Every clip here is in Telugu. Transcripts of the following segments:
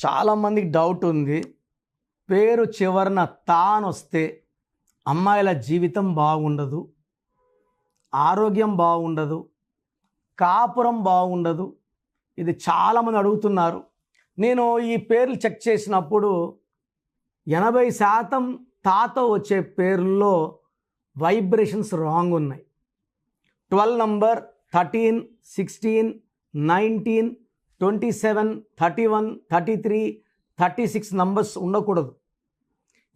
చాలామందికి డౌట్ ఉంది. పేరు చివరన తా అని వస్తే అమ్మాయిల జీవితం బాగుండదు, ఆరోగ్యం బాగుండదు, కాపురం బాగుండదు. ఇది చాలామంది అడుగుతున్నారు. నేను ఈ పేర్లు చెక్ చేసినప్పుడు 80% తాతో వచ్చే పేర్లలో వైబ్రేషన్స్ రాంగ్ ఉన్నాయి. 12 నంబర్, 13, 16, 19, 27, 31, 33, 36 నంబర్స్ ఉండకూడదు.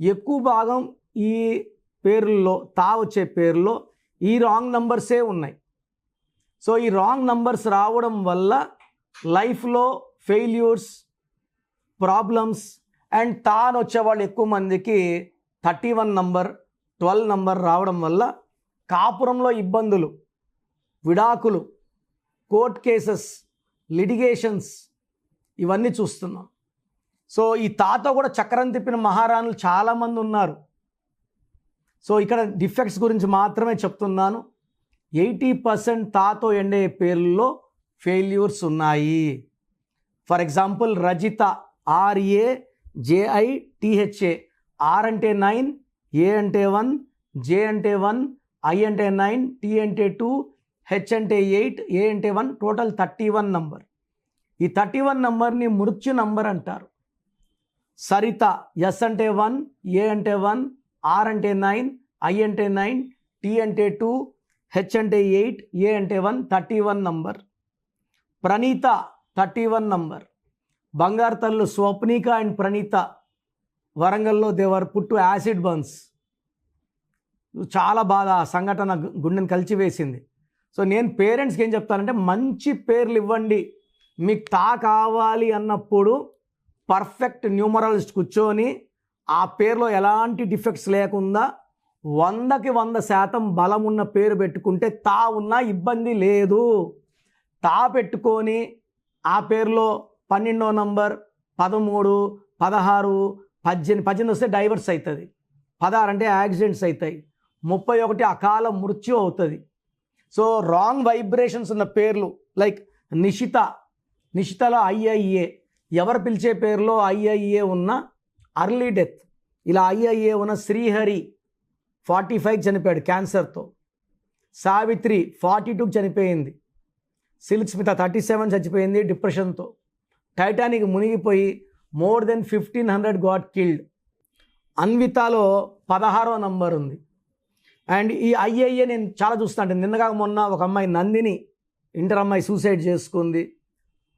ఎక్కువ భాగం ఈ పేర్లలో తా వచ్చే పేర్లో ఈ రాంగ్ నంబర్సే ఉన్నాయి. సో ఈ రాంగ్ నంబర్స్ రావడం వల్ల లైఫ్లో ఫెయిల్యూర్స్, ప్రాబ్లమ్స్ అండ్ తా అని వచ్చేవాళ్ళు ఎక్కువ మందికి 31 నంబర్, 12 నంబర్ రావడం వల్ల కాపురంలో ఇబ్బందులు, విడాకులు, కోర్ట్ కేసెస్, లిటిగేషన్స్ ఇవన్నీ చూస్తున్నాం. సో ఈ తాతో కూడా చక్రం తిప్పిన మహారాణులు చాలామంది ఉన్నారు. సో ఇక్కడ డిఫెక్ట్స్ గురించి మాత్రమే చెప్తున్నాను. 80% తాతో ఎండే పేర్లలో ఫెయిల్యూర్స్ ఉన్నాయి. For example Rajitha, RAJITHA. R అంటే 9, ఏ అంటే 1, జే అంటే 1, ఐ అంటే 9, టీ అంటే 2, హెచ్ అంటే 8, ఏ అంటే 1, టోటల్ 31 నంబర్. ఈ 31 నంబర్ని మృత్యు నంబర్ అంటారు. సరిత, ఎస్ అంటే 1, ఏ అంటే 1, ఆర్ అంటే 9, ఐ అంటే 9, టీ అంటే 2, హెచ్ అంటే 8, ఏ అంటే 1, 31 నంబర్. ప్రణీత 31 నంబర్. బంగారు తల్లు స్వప్నిక అండ్ ప్రణీత వరంగల్లో దేవర్ పుట్టు యాసిడ్ బర్న్స్. చాలా బాధ, ఆ సంఘటన గుండెని కలిచివేసింది. సో నేను పేరెంట్స్కి ఏం చెప్తానంటే మంచి పేర్లు ఇవ్వండి. మీకు తా కావాలి అన్నప్పుడు పర్ఫెక్ట్ న్యూమరాలజిస్ట్ కూర్చొని ఆ పేరులో ఎలాంటి డిఫెక్ట్స్ లేకుండా 100కి 100% బలం ఉన్న పేరు పెట్టుకుంటే తా ఉన్నా ఇబ్బంది లేదు. తా పెట్టుకొని ఆ పేరులో 12వ నంబర్, 13, 16, 18 వస్తే డైవర్స్ అవుతుంది. 16 అంటే యాక్సిడెంట్స్ అవుతాయి. 31 అకాల మృత్యు అవుతుంది. సో రాంగ్ వైబ్రేషన్స్ ఉన్న పేర్లు లైక్ నిషిత, నిషితలో IIA. ఎవరు పిలిచే పేరులో IIA ఉన్న అర్లీ డెత్. ఇలా IIA ఉన్న శ్రీహరి 45 చనిపోయాడు క్యాన్సర్తో. సావిత్రి 42 చనిపోయింది. సిల్క్ స్మిత 37 చచ్చిపోయింది డిప్రెషన్తో. టైటానిక్ మునిగిపోయి మోర్ దెన్ 1500 గాట్ కిల్డ్. అన్వితాలో 16వ నంబర్ ఉంది. అండ్ ఈ IIA నేను చాలా చూస్తాను. నిన్నగా మొన్న ఒక అమ్మాయి నందిని, ఇంటర్ అమ్మాయి సూసైడ్ చేసుకుంది.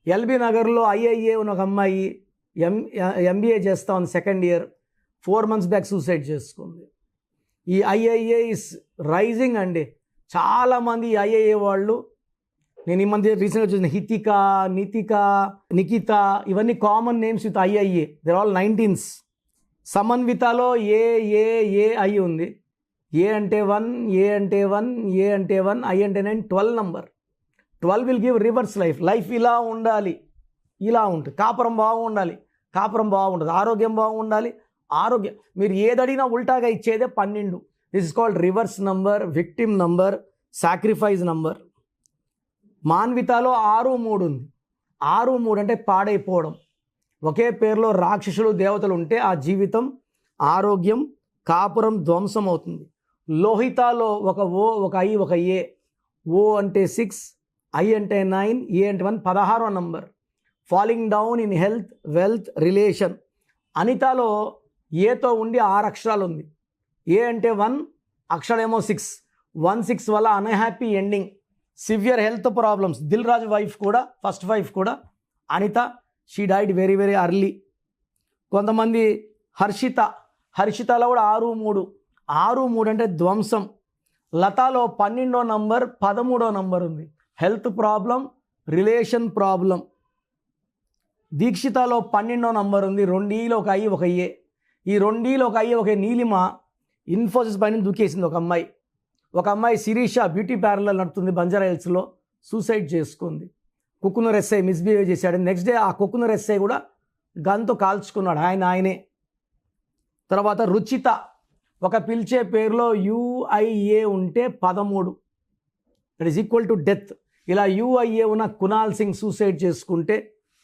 LB నగర్లో IIA ఉన్న ఒక అమ్మాయి MBA చేస్తా ఉంది, second year, 4 months back suicide చేసుకుంది. ఈ IIA ఇస్ రైజింగ్ అండి. చాలామంది IIA వాళ్ళు, నేను ఈ మధ్య రీసెంట్గా చూసిన హితిక, నితిక, నిఖిత, ఇవన్నీ common names with IIA. There all 19s. సమన్వితలో AAI ఉంది. ఏ అంటే 1, ఏ అంటే 1, ఏ అంటే 1, ఐ అంటే 9, 12 number. 12 will give reverse life. Life ఇలా ఉండాలి, ఇలా ఉంటుంది. కాపురం బాగుండాలి, కాపురం బాగుంటుంది. ఆరోగ్యం బాగుండాలి, ఆరోగ్యం. మీరు ఏది అడిగినా ఉల్టాగా ఇచ్చేదే 12. This is called reverse number, victim number, sacrifice number. మాన్వితాలో 6-3 ఉంది. 6-3 అంటే పాడైపోవడం. ఒకే పేరులో రాక్షసులు, దేవతలు ఉంటే ఆ జీవితం, ఆరోగ్యం, కాపురం ధ్వంసం అవుతుంది. లోహితాలో ఒక ఓ, ఒక ఐ, ఒక ఏ. ఓ అంటే 6, ఐ అంటే 9, ఏ అంటే 1, 16వ number. Falling down in health, wealth, relation. అనితాలో ఏతో ఉండి 6 అక్షరాలు ఉంది. ఏ అంటే 1, అక్షరాలేమో 6. 1-6 వల్ల unhappy ending, severe health problems. Dil Raju wife కూడా, ఫస్ట్ వైఫ్ కూడా Anitha, she died very very early. కొంతమంది హర్షిత, హర్షితలో కూడా 6-3. 6-3 అంటే ధ్వంసం. లతాలో 12వ నంబర్, 13వ నంబర్ ఉంది. Health problem, relation problem. దీక్షితలో 12వ నంబర్ ఉంది. 2లో ఒక ఐ, ఒక ఏ. ఈ 2లో ఒక ఐ, ఒక నీలిమ ఇన్ఫోసిస్ పైన దూకేసింది ఒక అమ్మాయి. ఒక అమ్మాయి శిరీష బ్యూటీ పార్లర్ నడుపుతుంది బంజారా హిల్స్లో, సూసైడ్ చేసుకుంది. కుక్కునూర్ ఎస్ఐ మిస్బిహేవ్ చేశాడు. నెక్స్ట్ డే ఆ కుక్కునూర్ ఎస్ఐ కూడా గన్తో కాల్చుకున్నాడు, ఆయనే. తర్వాత రుచిత, ఒక పిలిచే పేరులో UIA ఉంటే 13, that is equal to death. ఇలా UIA ఉన్న కునాల్ సింగ్ సూసైడ్ చేసుకుంటే,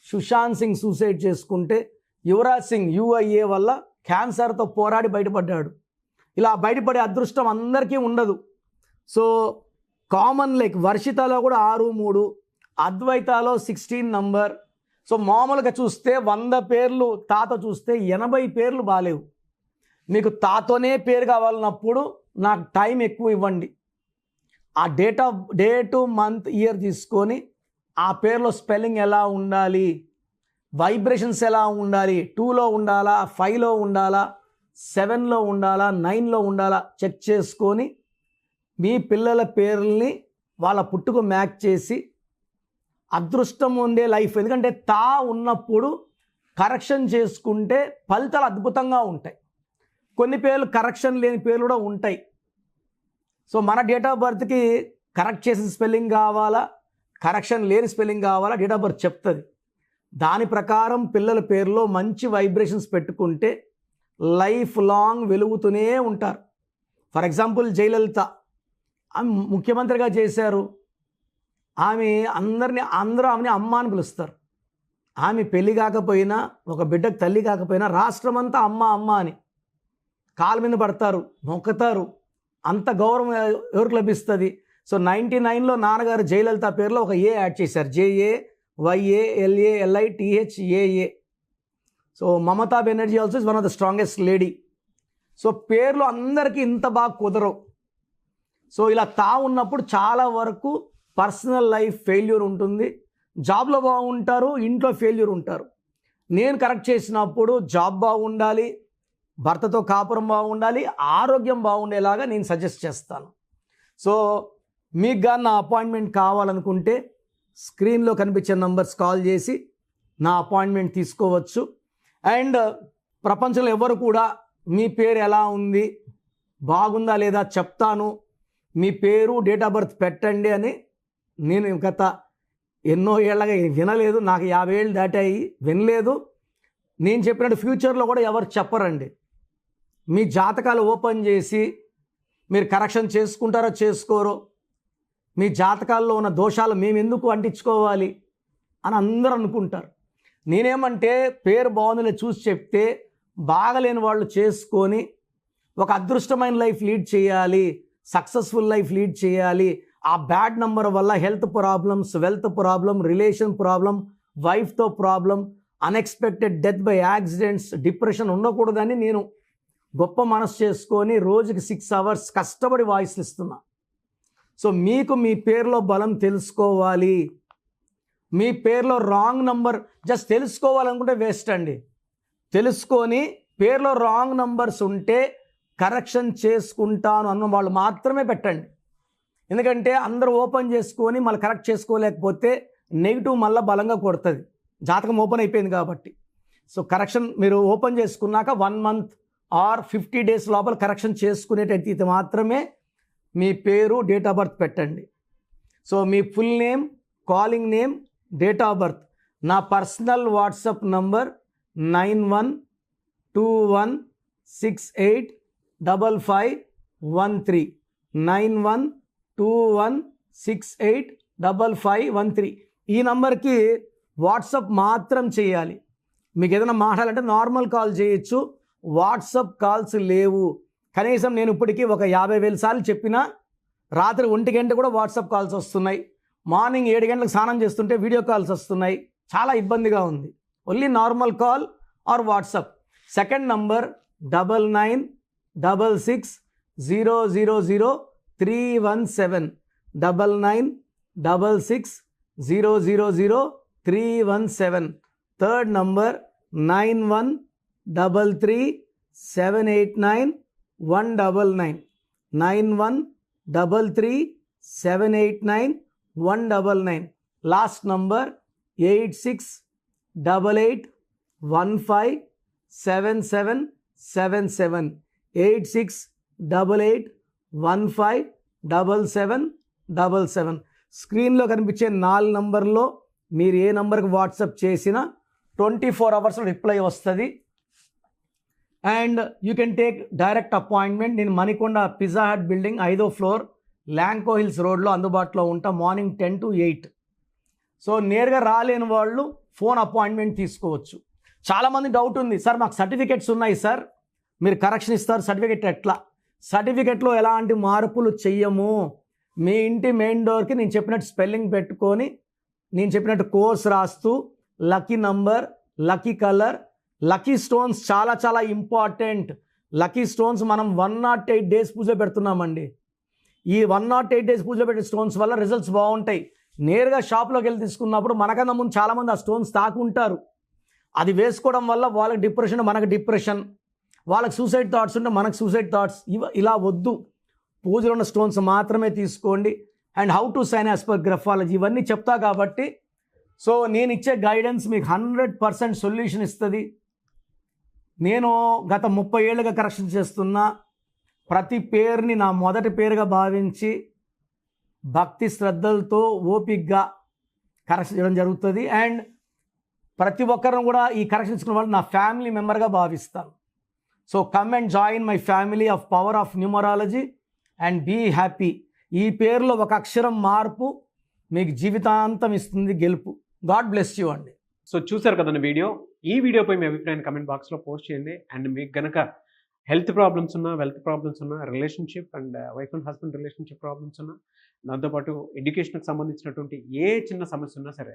సుశాంత్ సింగ్ సూసైడ్ చేసుకుంటే యువరాజ్ సింగ్ UIA వల్ల క్యాన్సర్తో పోరాడి బయటపడ్డాడు. ఇలా బయటపడే అదృష్టం అందరికీ ఉండదు. సో కామన్ లైక్ వర్షితలో కూడా 6-3, అద్వైతాలో 16 నంబర్. సో మామూలుగా చూస్తే 100 పేర్లు తాత చూస్తే 80 పేర్లు బాలేవు. మీకు తాతోనే పేరు కావాలన్నప్పుడు నాకు టైం ఎక్కువ ఇవ్వండి. ఆ డేటు మంత్ ఇయర్ తీసుకొని ఆ పేరులో స్పెల్లింగ్ ఎలా ఉండాలి, వైబ్రేషన్స్ ఎలా ఉండాలి, 2లో ఉండాలా, 5లో ఉండాలా, 7లో ఉండాలా, 9లో ఉండాలా చెక్ చేసుకొని మీ పిల్లల పేర్లని వాళ్ళ పుట్టుకు మ్యాచ్ చేసి అదృష్టం ఉండే లైఫ్. ఎందుకంటే తా ఉన్నప్పుడు కరెక్షన్ చేసుకుంటే ఫలితాలు అద్భుతంగా ఉంటాయి. కొన్ని పేర్లు కరెక్షన్ లేని పేర్లు కూడా ఉంటాయి. సో మన డేట్ ఆఫ్ బర్త్కి కరెక్ట్ చేసిన స్పెల్లింగ్ కావాలా, కరెక్షన్ లేని స్పెల్లింగ్ కావాలా, డేట్ ఆఫ్ బర్త్ చెప్తుంది. దాని ప్రకారం పిల్లల పేరులో మంచి వైబ్రేషన్స్ పెట్టుకుంటే లైఫ్ లాంగ్ వెలుగుతూనే ఉంటారు. ఫర్ ఎగ్జాంపుల్ జయలలిత ఆమె ముఖ్యమంత్రిగా చేశారు. ఆమె అందరూ ఆమెని అమ్మ అని పిలుస్తారు. ఆమె పెళ్ళి కాకపోయినా, ఒక బిడ్డకు తల్లి కాకపోయినా రాష్ట్రమంతా అమ్మ అమ్మ అని కాలు మీద పడతారు, మొక్కుతారు. అంత గౌరవం ఎవరికి లభిస్తుంది? సో 99లో నాన్నగారు జయలలిత పేరులో ఒక ఏ యాడ్ చేశారు, JAYALALITHAA. So Mamata Banerjee also is one of the strongest lady. So పేర్లు అందరికీ ఇంత బాగా కుదరవు. సో ఇలా తా ఉన్నప్పుడు చాలా వరకు పర్సనల్ లైఫ్ ఫెయిల్యూర్ ఉంటుంది. జాబ్లో బాగుంటారు, ఇంట్లో ఫెయిల్యూర్ ఉంటారు. నేను కరెక్ట్ చేసినప్పుడు జాబ్ బాగుండాలి, భర్తతో కాపురం బాగుండాలి, ఆరోగ్యం బాగుండేలాగా నేను సజెస్ట్ చేస్తాను. సో మీకు కానీ నా అపాయింట్మెంట్ కావాలనుకుంటే స్క్రీన్లో కనిపించే నంబర్స్ కాల్ చేసి నా అపాయింట్మెంట్ తీసుకోవచ్చు. అండ్ ప్రపంచంలో ఎవరు కూడా మీ పేరు ఎలా ఉంది, బాగుందా లేదా చెప్తాను, మీ పేరు డేట్ ఆఫ్ బర్త్ పెట్టండి అని నేను గత ఎన్నో ఏళ్ళగా వినలేదు. నాకు 50 ఏళ్ళు దాటాయి, వినలేదు. నేను చెప్పినట్టు ఫ్యూచర్లో కూడా ఎవరు చెప్పరండి. మీ జాతకాలు ఓపెన్ చేసి మీరు కరెక్షన్ చేసుకుంటారో చేసుకోరో, మీ జాతకాల్లో ఉన్న దోషాలు మేము ఎందుకు అంటించుకోవాలి అని అందరూ అనుకుంటారు. నేనేమంటే పేరు బాగుందని చూసి చెప్తే బాగలేని వాళ్ళు చేసుకొని ఒక అదృష్టమైన లైఫ్ లీడ్ చేయాలి, సక్సెస్ఫుల్ లైఫ్ లీడ్ చేయాలి. ఆ బ్యాడ్ నంబర్ వల్ల health problems, wealth problem, relation problem, వైఫ్తో problem, unexpected death by accidents, depression ఉండకూడదని నేను గొప్ప మనసు చేసుకొని రోజుకి 6 అవర్స్ కష్టపడి వాయిస్లు ఇస్తున్నా. సో మీకు మీ పేరులో బలం తెలుసుకోవాలి. మీ పేరులో రాంగ్ నంబర్ జస్ట్ తెలుసుకోవాలనుకుంటే వేస్ట్ అండి. తెలుసుకొని పేరులో రాంగ్ నంబర్స్ ఉంటే కరెక్షన్ చేసుకుంటాను అన్న వాళ్ళు మాత్రమే పెట్టండి. ఎందుకంటే అందరూ ఓపెన్ చేసుకొని మళ్ళీ కరెక్ట్ చేసుకోలేకపోతే నెగిటివ్ మళ్ళీ బలంగా కొడుతుంది. జాతకం ఓపెన్ అయిపోయింది కాబట్టి. సో కరెక్షన్ మీరు ఓపెన్ చేసుకున్నాక 1 మంత్ ఆర్ 50 డేస్ లోపల కరెక్షన్ చేసుకునేటైతే మాత్రమే మీ పేరు డేట్ ఆఫ్ బర్త్ పెట్టండి. So me full name, calling name, date of birth. నా పర్సనల్ వాట్సాప్ నంబర్ 9121685513 9121685513. ఈ నంబర్కి వాట్సాప్ మాత్రం చేయాలి. మీకు ఏదైనా మాట్లాడాలంటే నార్మల్ కాల్ చేయొచ్చు, వాట్సాప్ కాల్స్ లేవు. కనీసం నేను ఇప్పటికీ ఒక 50,000 సార్లు చెప్పినా రాత్రి 1 గంట కూడా వాట్సాప్ కాల్స్ వస్తున్నాయి. మార్నింగ్ 7 గంటలకు స్నానం చేస్తుంటే వీడియో కాల్స్ వస్తున్నాయి. చాలా ఇబ్బందిగా ఉంది. Only normal call or WhatsApp. Second number 9966000317 9966000317. Third number 9133789199 9133789199. Last number 8688157777 8688157777. స్క్రీన్లో కనిపించే 4 నంబర్లో మీరు ఏ నంబర్కి వాట్సాప్ చేసినా 24 అవర్స్లో రిప్లై వస్తుంది. And you can take direct appointment. నేను మణికొండ పిజ్జా హట్ బిల్డింగ్ 5వ ఫ్లోర్ ల్యాంకో హిల్స్ రోడ్లో అందుబాటులో ఉంటా. Morning 10 to 8. సో నేరుగా రాలేని వాళ్ళు ఫోన్ అపాయింట్మెంట్ తీసుకోవచ్చు. చాలామంది డౌట్ ఉంది, సార్ మాకు సర్టిఫికెట్స్ ఉన్నాయి సార్, మీరు కరెక్షన్ ఇస్తారు, సర్టిఫికెట్ ఎట్లా? సర్టిఫికెట్లో ఎలాంటి మార్పులు చెయ్యము. మీ ఇంటి మెయిన్ డోర్కి నేను చెప్పినట్టు స్పెల్లింగ్ పెట్టుకొని, నేను చెప్పినట్టు కోర్స్ రాస్తూ, lucky number, lucky colour, lucky stones చాలా చాలా ఇంపార్టెంట్. లక్కీ స్టోన్స్ మనం 108 డేస్ పూజ పెడుతున్నామండి. ఈ 108 డేస్ పూజ పెట్టే స్టోన్స్ వల్ల రిజల్ట్స్ బాగుంటాయి. నేరుగా షాప్లోకి వెళ్ళి తీసుకున్నప్పుడు మనకన్నా ముందు చాలామంది ఆ స్టోన్స్ తాకుంటారు. అది వేసుకోవడం వల్ల వాళ్ళకి డిప్రెషన్, మనకు డిప్రెషన్, వాళ్ళకి సూసైడ్ థాట్స్ ఉంటే మనకు సూసైడ్ థాట్స్. ఇలా వద్దు. పూజలో ఉన్న స్టోన్స్ మాత్రమే తీసుకోండి. And how to sign as per graphology ఇవన్నీ చెప్తా కాబట్టి, సో నేను ఇచ్చే గైడెన్స్ మీకు 100% సొల్యూషన్ ఇస్తుంది. నేను గత 30 ఏళ్ళుగా కరెక్షన్ చేస్తున్నా. ప్రతి పేరుని నా మొదటి పేరుగా భావించి భక్తి శ్రద్ధలతో ఓపిక్గా కరెక్షన్ చేయడం జరుగుతుంది. అండ్ ప్రతి ఒక్కరిని కూడా ఈ కరెక్షన్ ఇచ్చుకున్న వాళ్ళు నా ఫ్యామిలీ మెంబర్గా భావిస్తాను. So come and join my family of power of numerology and be happy. ఈ పేరులో ఒక అక్షరం మార్పు మీకు జీవితాంతం ఇస్తుంది గెలుపు. గాడ్ బ్లెస్ యూ అండి. సో చూసారు కదండి వీడియో. ఈ వీడియోపై మీ అభిప్రాయాన్ని కమెంట్ బాక్స్లో పోస్ట్ చేయండి. అండ్ మీకు కనుక హెల్త్ ప్రాబ్లమ్స్ ఉన్నా, వెల్త్ ప్రాబ్లమ్స్ ఉన్నా, relationship and wife and husband relationship problems ఉన్నా, దాంతోపాటు ఎడ్యుకేషన్కి సంబంధించినటువంటి ఏ చిన్న సమస్య ఉన్నా సరే,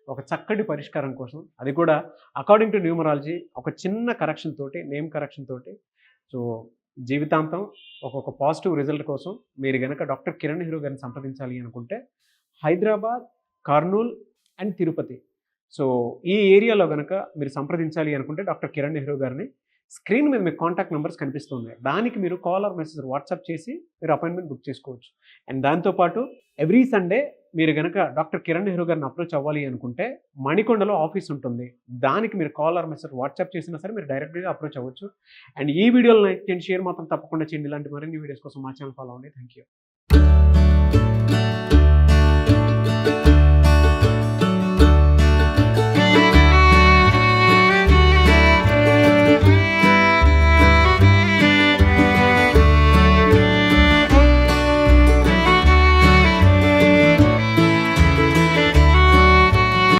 ఒక చక్కటి పరిష్కారం కోసం, అది కూడా అకార్డింగ్ టు న్యూమరాలజీ, ఒక చిన్న కరెక్షన్ తోటి, నేమ్ కరెక్షన్ తోటి, సో జీవితాంతం ఒక పాజిటివ్ రిజల్ట్ కోసం మీరు కనుక డాక్టర్ కిరణ్ నెహ్రూ గారిని సంప్రదించాలి అనుకుంటే హైదరాబాద్, కర్నూల్ అండ్ తిరుపతి, సో ఈ ఏరియాలో కనుక మీరు సంప్రదించాలి అనుకుంటే డాక్టర్ కిరణ్ నెహ్రూ గారిని స్క్రీన్ మీద మీకు కాంటాక్ట్ నెంబర్స్ కనిపిస్తున్నాయి. దానికి మీరు కాల్ ఆర్ మెసేజ్ వాట్సాప్ చేసి మీరు అపాయింట్మెంట్ బుక్ చేసుకోవచ్చు. అండ్ దాంతోపాటు ఎవ్రీ సండే మీరు కనుక డాక్టర్ కిరణ్ నెహ్రూ గారిని అప్రోచ్ అవ్వాలి అనుకుంటే మణికొండలో ఆఫీస్ ఉంటుంది. దానికి మీరు కాల్ ఆర్ మెసేజ్ వాట్సాప్ చేసినా సరే మీరు డైరెక్ట్గా అప్రోచ్ అవ్వచ్చు. అండ్ ఈ వీడియోలో లైక్ చేయండి, షేర్ మాత్రం తప్పకుండా చేయండి. ఇలాంటి మరిన్ని వీడియోస్ కోసం మా ఛానల్ ఫాలో అవ్వండి. Thank you.